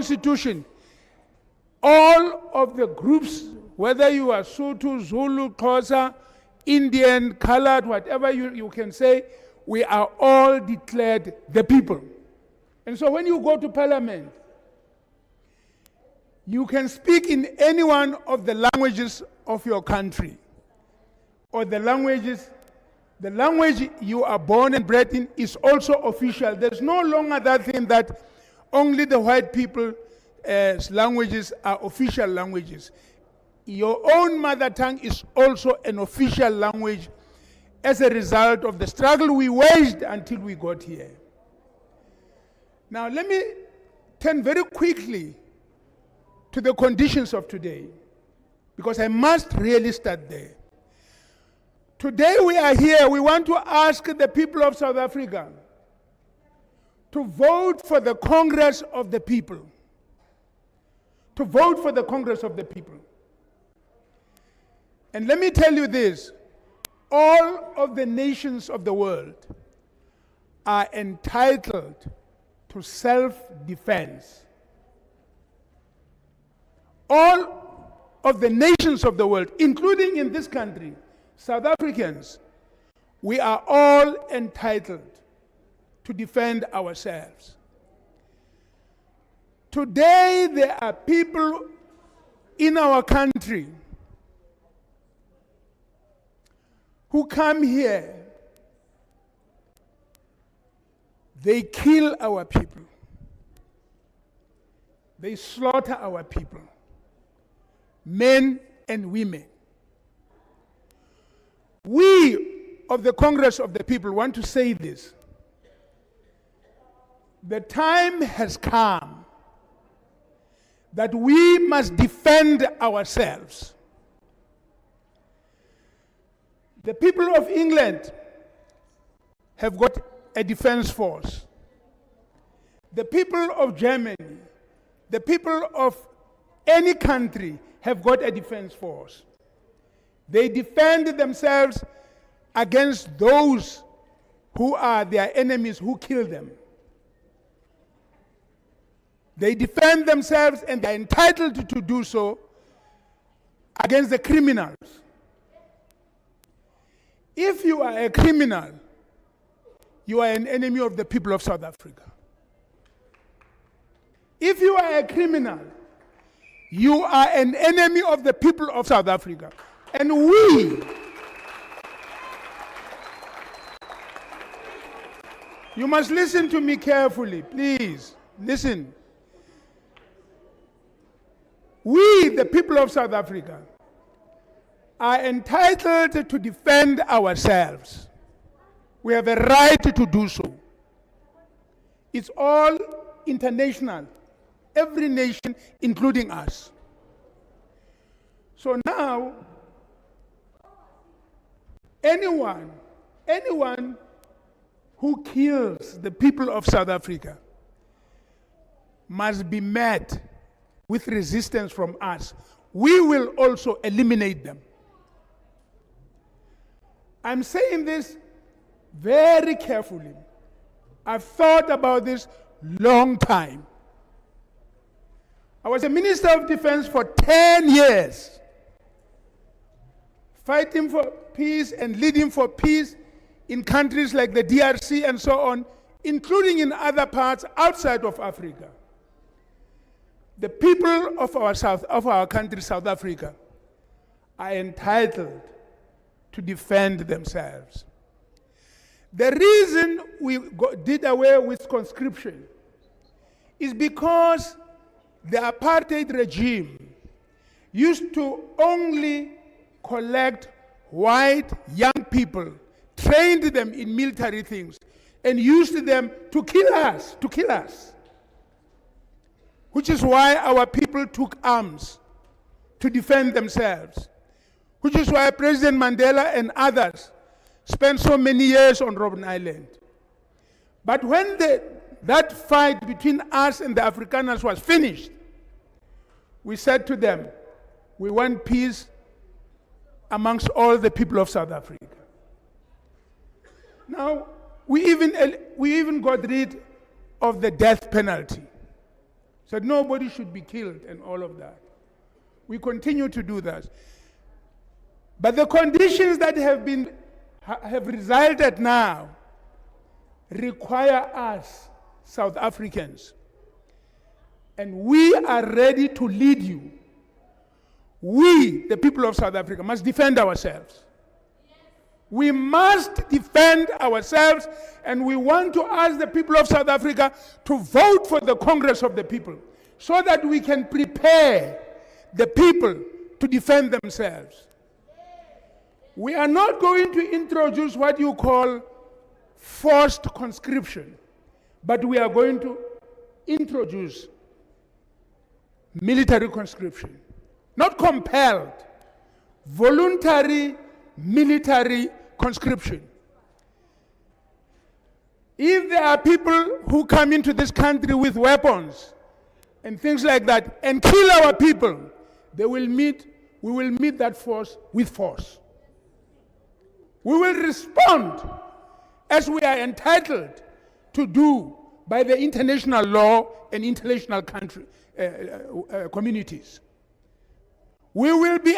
constitution, all of the groups, whether you are Sotho, Zulu, Xhosa, Indian, colored, whatever you can say, we are all declared the people. And so when you go to parliament, you can speak in any one of the languages of your country, or the language you are born and bred in is also official. There's no longer that thing that only the white people's languages are official languages. Your own mother tongue is also an official language as a result of the struggle we waged until we got here. Now let me turn very quickly to the conditions of today, because I must really start there. Today we are here, we want to ask the people of South Africa to vote for the Congress of the People. To vote for the Congress of the People. And let me tell you this, all of the nations of the world are entitled to self-defense. All of the nations of the world, including in this country, South Africans, we are all entitled to defend ourselves. Today, there are people in our country who come here, they kill our people. They slaughter our people, men and women. We of the Congress of the People want to say this. The time has come that we must defend ourselves. The people of England have got a defense force. The people of Germany, the people of any country have got a defense force. They defend themselves against those who are their enemies, who kill them. They defend themselves, and they're entitled to do so against the criminals. If you are a criminal, you are an enemy of the people of South Africa. If you are a criminal, you are an enemy of the people of South Africa. And we, you must listen to me carefully, please, listen. We, the people of South Africa, are entitled to defend ourselves. We have a right to do so. It's all international, every nation, including us. So now, anyone who kills the people of South Africa must be met with resistance from us. We will also eliminate them. I'm saying this very carefully. I've thought about this long time. I was a Minister of Defense for 10 years, fighting for peace and leading for peace in countries like the DRC and so on, including in other parts outside of Africa. The people of our country, South Africa, are entitled to defend themselves. The reason we did away with conscription is because the apartheid regime used to only collect white young people, trained them in military things, and used them to kill us, which is why our people took arms to defend themselves, which is why President Mandela and others spent so many years on Robben Island. But when that fight between us and the Afrikaners was finished, we said to them, we want peace amongst all the people of South Africa. Now, we even got rid of the death penalty. Said nobody should be killed and all of that. We continue to do that. But the conditions that have resulted now require us, South Africans, and we are ready to lead you. We, the people of South Africa, must defend ourselves. We must defend ourselves, and we want to ask the people of South Africa to vote for the Congress of the People so that we can prepare the people to defend themselves. We are not going to introduce what you call forced conscription, but we are going to introduce military conscription. Not compelled, voluntary military conscription. If there are people who come into this country with weapons and things like that and kill our people, we will meet that force with force. We will respond as we are entitled to do by the international law and international communities. We will train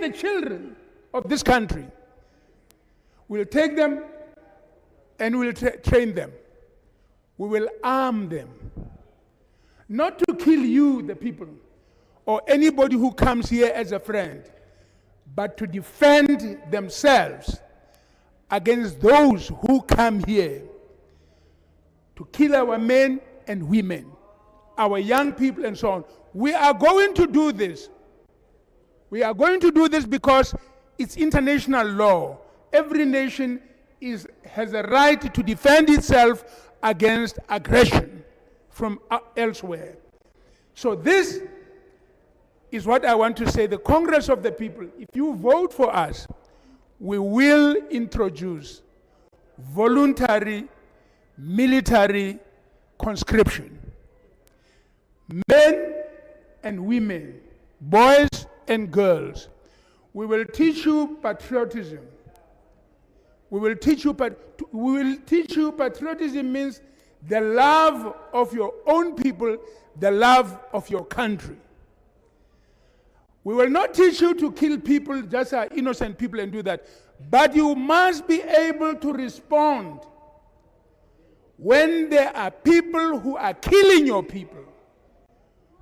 the children of this country. We'll take them and we'll train them. We will arm them. Not to kill you, the people, or anybody who comes here as a friend, but to defend themselves against those who come here to kill our men and women, our young people and so on. We are going to do this. We are going to do this because it's international law. Every nation has a right to defend itself against aggression from elsewhere. So this is what I want to say. The Congress of the People, if you vote for us, we will introduce voluntary military conscription. Men and women, boys and girls, we will teach you patriotism. We will teach you patriotism means the love of your own people, the love of your country. We will not teach you to kill people, just innocent people, and do that. But you must be able to respond when there are people who are killing your people,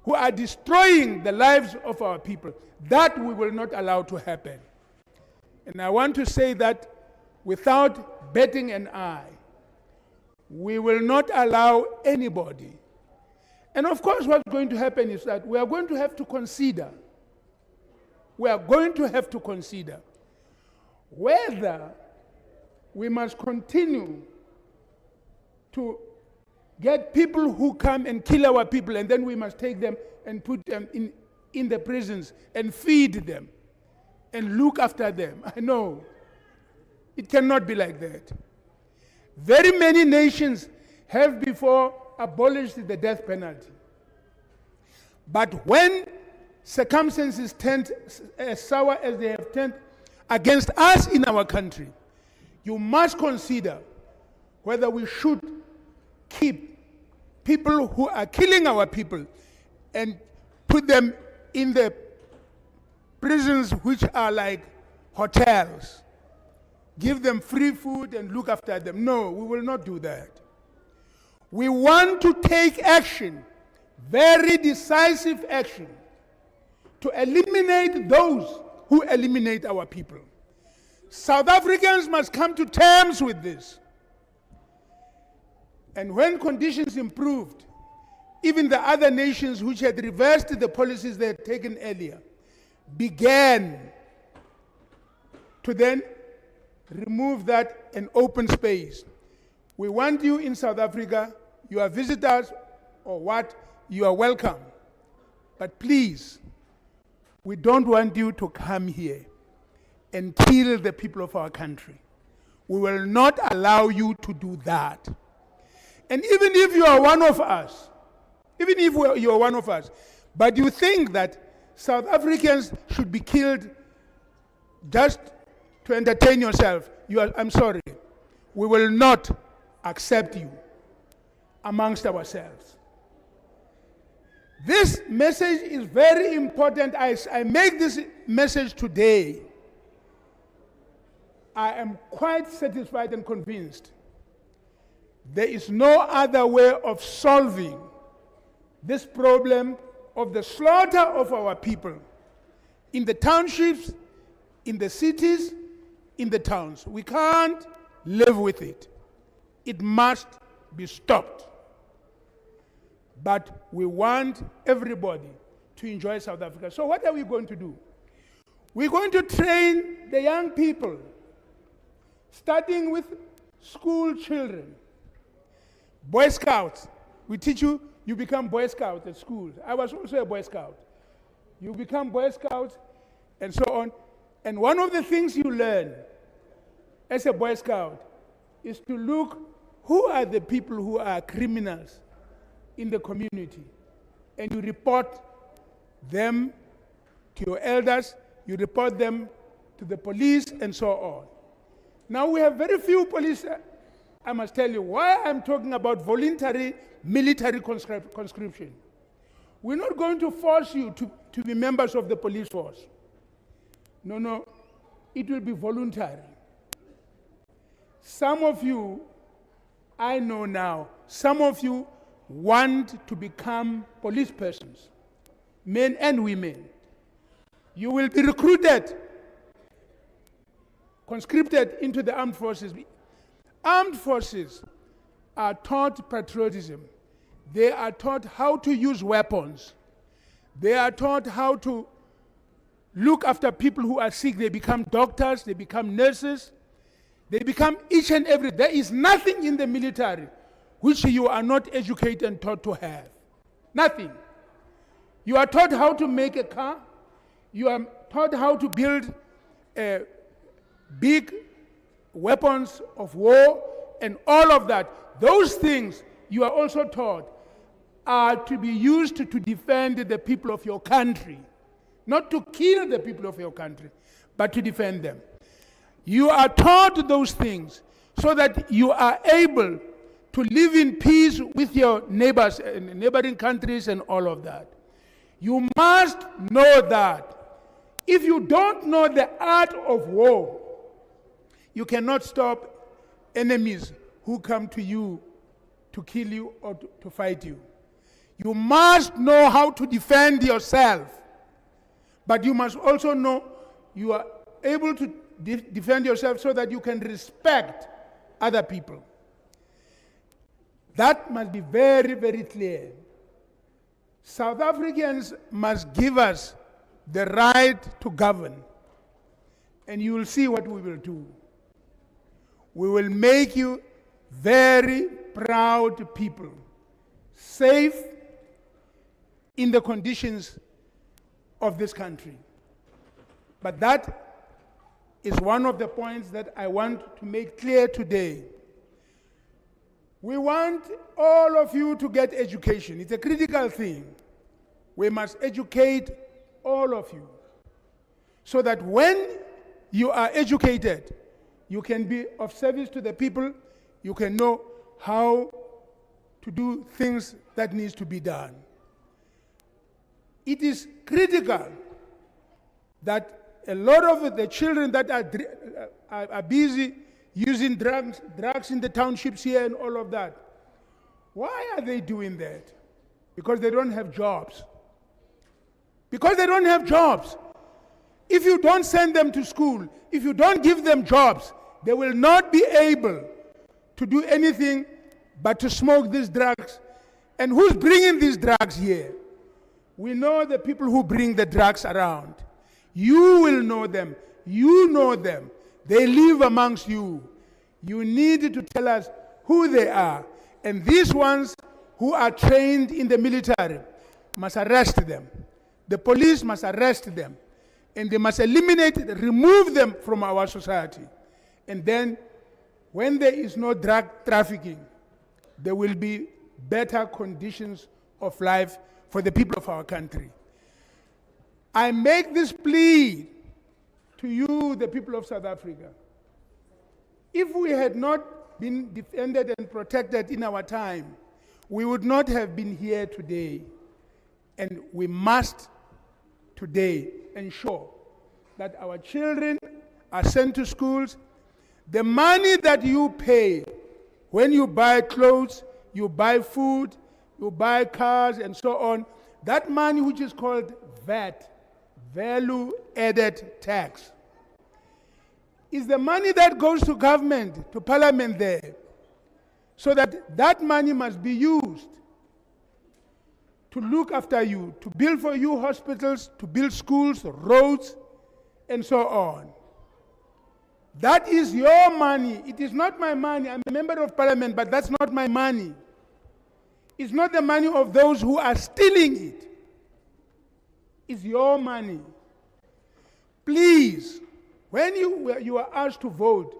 who are destroying the lives of our people. That we will not allow to happen. And I want to say that without batting an eye, we will not allow anybody. And of course, what's going to happen is that we are going to have to consider. We are going to have to consider whether we must continue to get people who come and kill our people, and then we must take them and put them in the prisons and feed them and look after them. I know. It cannot be like that. Very many nations have before abolished the death penalty. But when circumstances turned as sour as they have turned against us in our country, you must consider whether we should keep people who are killing our people and put them in the prisons which are like hotels, give them free food and look after them. No, we will not do that. We want to take action, very decisive action, to eliminate those who eliminate our people. South Africans must come to terms with this. And when conditions improved, even the other nations which had reversed the policies they had taken earlier began to then remove that and open space. We want you in South Africa. You are visitors or what, you are welcome. But please, we don't want you to come here and kill the people of our country. We will not allow you to do that. And even if you are one of us, you are one of us, but you think that South Africans should be killed just to entertain yourself, I'm sorry. We will not accept you amongst ourselves. This message is very important. I make this message today. I am quite satisfied and convinced there is no other way of solving this problem of the slaughter of our people in the townships, in the cities, in the towns. We can't live with it. It must be stopped. But we want everybody to enjoy South Africa. So what are we going to do? We're going to train the young people, starting with school children. Boy Scouts, we teach you, you become Boy Scout at school. I was also a Boy Scout. You become Boy Scout and so on. And one of the things you learn as a Boy Scout is to look who are the people who are criminals in the community. And you report them to your elders, you report them to the police and so on. Now we have very few police. I must tell you why I'm talking about voluntary military conscription. We're not going to force you to be members of the police force. No, it will be voluntary. Some of you, I know now, some of you want to become police persons, men and women. You will be recruited, conscripted into the armed forces. Armed forces are taught patriotism. They are taught how to use weapons. They are taught how to look after people who are sick. They become doctors, they become nurses, they become each and every. There is nothing in the military which you are not educated and taught to have. Nothing. You are taught how to make a car. You are taught how to build big weapons of war and all of that. Those things you are also taught are to be used to defend the people of your country. Not to kill the people of your country, but to defend them. You are taught those things so that you are able to live in peace with your neighbors and neighboring countries and all of that. You must know that. If you don't know the art of war, you cannot stop enemies who come to you to kill you or to fight you. You must know how to defend yourself. But you must also know you are able to defend yourself so that you can respect other people. That must be very, very clear. South Africans must give us the right to govern. And you will see what we will do. We will make you very proud people, safe in the conditions of this country. But that is one of the points that I want to make clear today. We want all of you to get education. It's a critical thing. We must educate all of you so that when you are educated, you can be of service to the people, you can know how to do things that needs to be done. It is critical that a lot of the children that are busy using drugs in the townships here and all of that, why are they doing that? Because they don't have jobs. Because they don't have jobs. If you don't send them to school, if you don't give them jobs, they will not be able to do anything but to smoke these drugs. And who's bringing these drugs here? We know the people who bring the drugs around. You will know them. You know them. They live amongst you. You need to tell us who they are. And these ones who are trained in the military must arrest them. The police must arrest them. And they must remove them from our society. And then, when there is no drug trafficking, there will be better conditions of life for the people of our country. I make this plea to you, the people of South Africa. If we had not been defended and protected in our time, we would not have been here today. And we must today ensure that our children are sent to schools. The money that you pay when you buy clothes, you buy food, you buy cars, and so on, that money which is called VAT, value added tax, is the money that goes to government, to parliament there, so that that money must be used to look after you, to build for you hospitals, to build schools, roads, and so on. That is your money. It is not my money. I'm a member of parliament, but that's not my money. It's not the money of those who are stealing it. It's your money. Please, when you are asked to vote,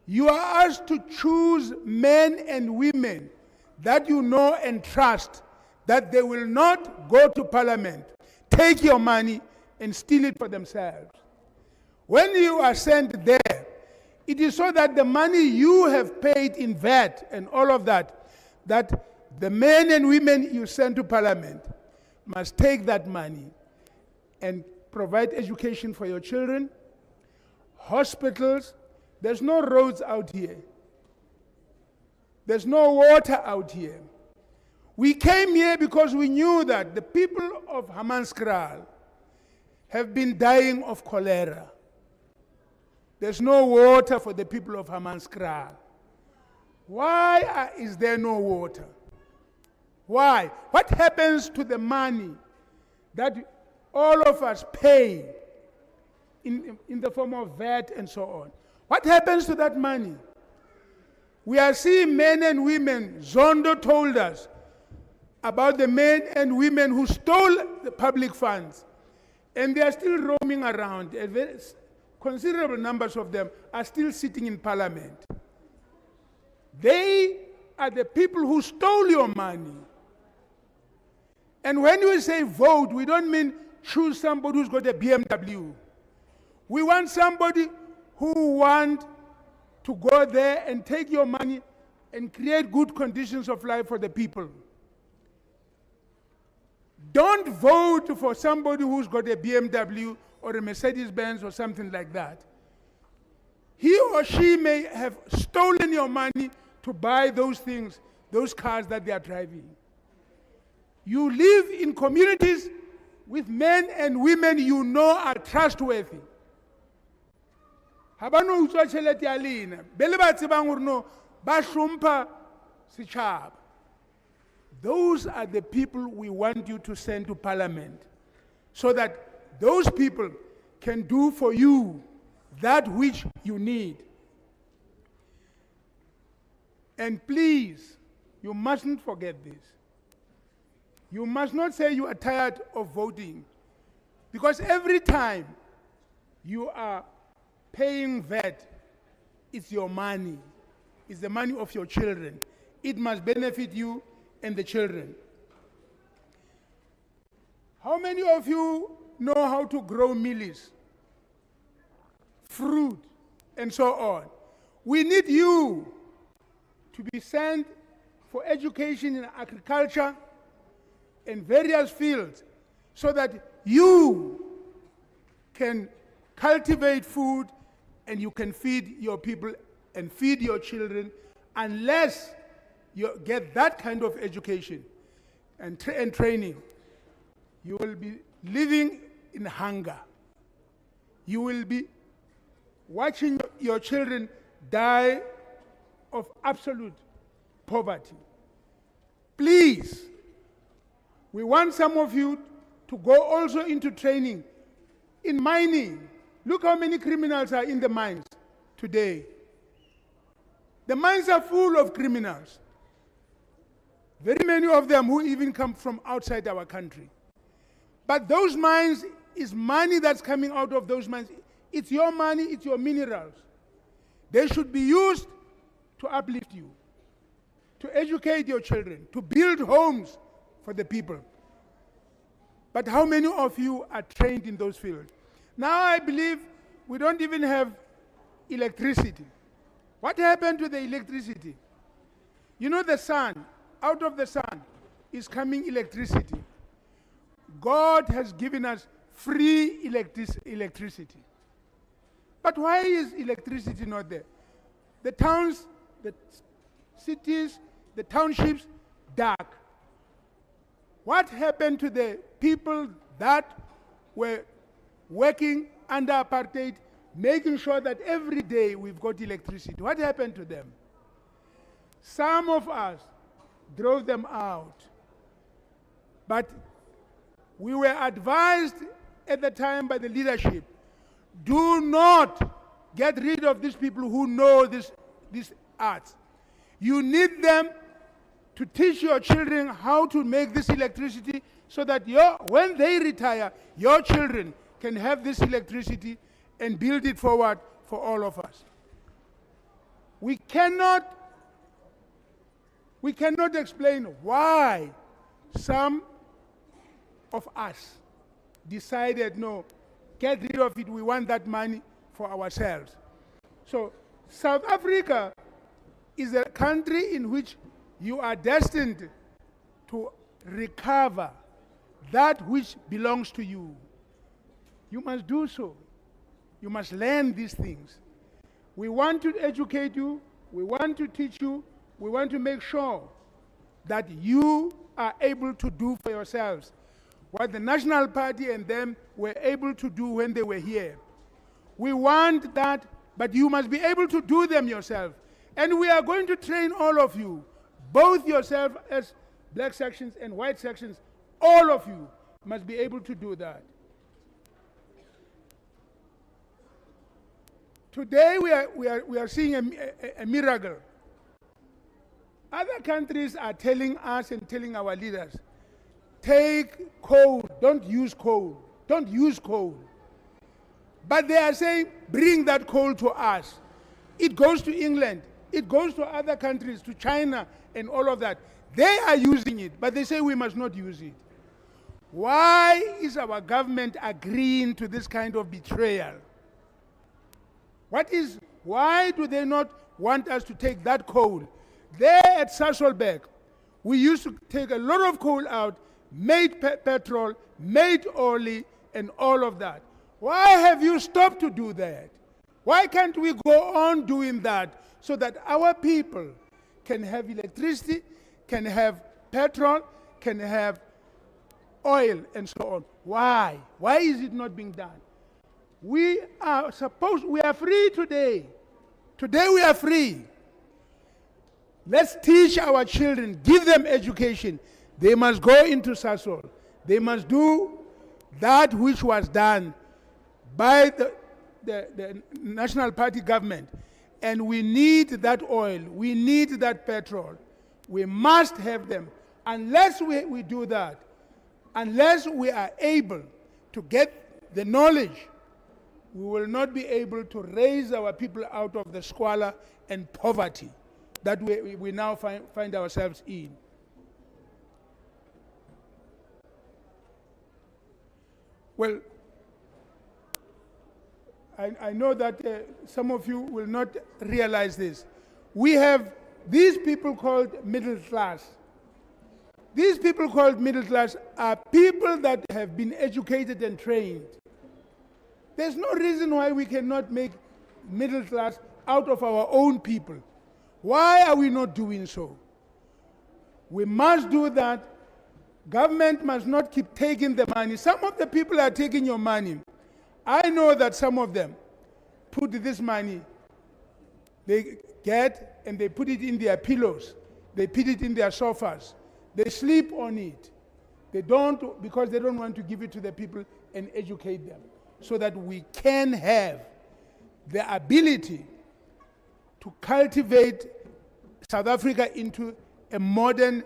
you are asked to choose men and women that you know and trust, that they will not go to parliament, take your money, and steal it for themselves. When you are sent there, it is so that the money you have paid in VAT and all of that, that the men and women you send to parliament must take that money and provide education for your children, hospitals. There's no roads out here. There's no water out here. We came here because we knew that the people of Hammanskraal have been dying of cholera. There's no water for the people of Hammanskraal. Why is there no water? Why? What happens to the money that all of us pay in the form of VAT and so on? What happens to that money? We are seeing men and women. Zondo told us about the men and women who stole the public funds, and they are still roaming around. Considerable numbers of them are still sitting in parliament. They are the people who stole your money. And when we say vote, we don't mean choose somebody who's got a BMW. We want somebody who want to go there and take your money and create good conditions of life for the people. Don't vote for somebody who's got a BMW or a Mercedes-Benz or something like that. He or she may have stolen your money to buy those things, those cars that they are driving. You live in communities with men and women you know are trustworthy. Habano utswa tšhelete ya lena, bele ba tsebang hore no ba hlompha setšhaba. Those are the people we want you to send to parliament, so that those people can do for you that which you need. And please, you mustn't forget this. You must not say you are tired of voting, because every time you are paying VAT, it's your money. It's the money of your children. It must benefit you and the children. How many of you know how to grow mealies, fruit, and so on? We need you to be sent for education in agriculture and various fields, so that you can cultivate food and you can feed your people and feed your children. Unless you get that kind of education and training, you will be living in hunger. You will be watching your children die of absolute poverty. Please, we want some of you to go also into training in mining. Look how many criminals are in the mines today. The mines are full of criminals. Very many of them who even come from outside our country. But those mines is money that's coming out of those mines. It's your money, it's your minerals. They should be used to uplift you, to educate your children, to build homes for the people. But how many of you are trained in those fields? Now I believe we don't even have electricity. What happened to the electricity? You know, the sun, out of the sun is coming electricity. God has given us free electricity. But why is electricity not there? The towns, the cities, the townships, dark. What happened to the people that were working under apartheid, making sure that every day we've got electricity? What happened to them? Some of us drove them out. But we were advised at the time by the leadership, do not get rid of these people who know these arts. You need them to teach your children how to make this electricity so that when they retire, your children can have this electricity and build it forward for all of us. We cannot explain why some of us decided, no, get rid of it, we want that money for ourselves. So South Africa is a country in which you are destined to recover that which belongs to you. You must do so. You must learn these things. We want to educate you, we want to teach you, we want to make sure that you are able to do for yourselves what the National Party and them were able to do when they were here. We want that, but you must be able to do them yourself. And we are going to train all of you, both yourself as black sections and white sections, all of you must be able to do that. Today we are seeing a miracle. Other countries are telling us and telling our leaders, take coal, don't use coal, don't use coal. But they are saying, bring that coal to us. It goes to England, it goes to other countries, to China and all of that. They are using it, but they say we must not use it. Why is our government agreeing to this kind of betrayal? Why do they not want us to take that coal? There at Sasolburg, we used to take a lot of coal out, made petrol, made oil, and all of that. Why have you stopped to do that? Why can't we go on doing that so that our people can have electricity, can have petrol, can have oil, and so on? Why? Why is it not being done? We are free today. Today we are free. Let's teach our children, give them education. They must go into Sasol. They must do that which was done by the National Party government. And we need that oil. We need that petrol. We must have them. Unless we do that, unless we are able to get the knowledge, we will not be able to raise our people out of the squalor and poverty that we now find ourselves in. Well, I know that some of you will not realize this. We have these people called middle class. These people called middle class are people that have been educated and trained. There's no reason why we cannot make middle class out of our own people. Why are we not doing so? We must do that. Government must not keep taking the money. Some of the people are taking your money. I know that some of them put this money, they get and they put it in their pillows. They put it in their sofas. They sleep on it. They don't, because they don't want to give it to the people and educate them, so that we can have the ability to cultivate South Africa into a modern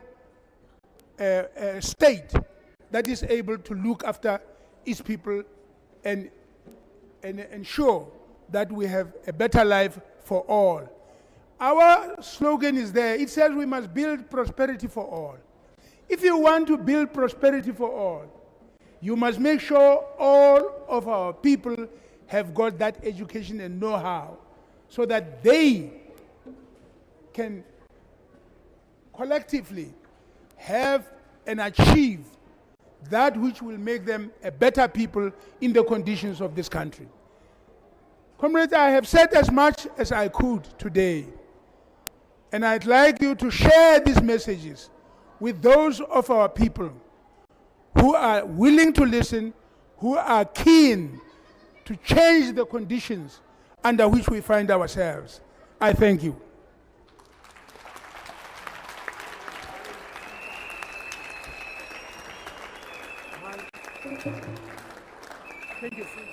state that is able to look after its people and ensure that we have a better life for all. Our slogan is there. It says we must build prosperity for all. If you want to build prosperity for all, you must make sure all of our people have got that education and know-how so that they can collectively have and achieve that which will make them a better people in the conditions of this country. Comrades, I have said as much as I could today, and I'd like you to share these messages with those of our people who are willing to listen, who are keen to change the conditions under which we find ourselves. I thank you. Thank you.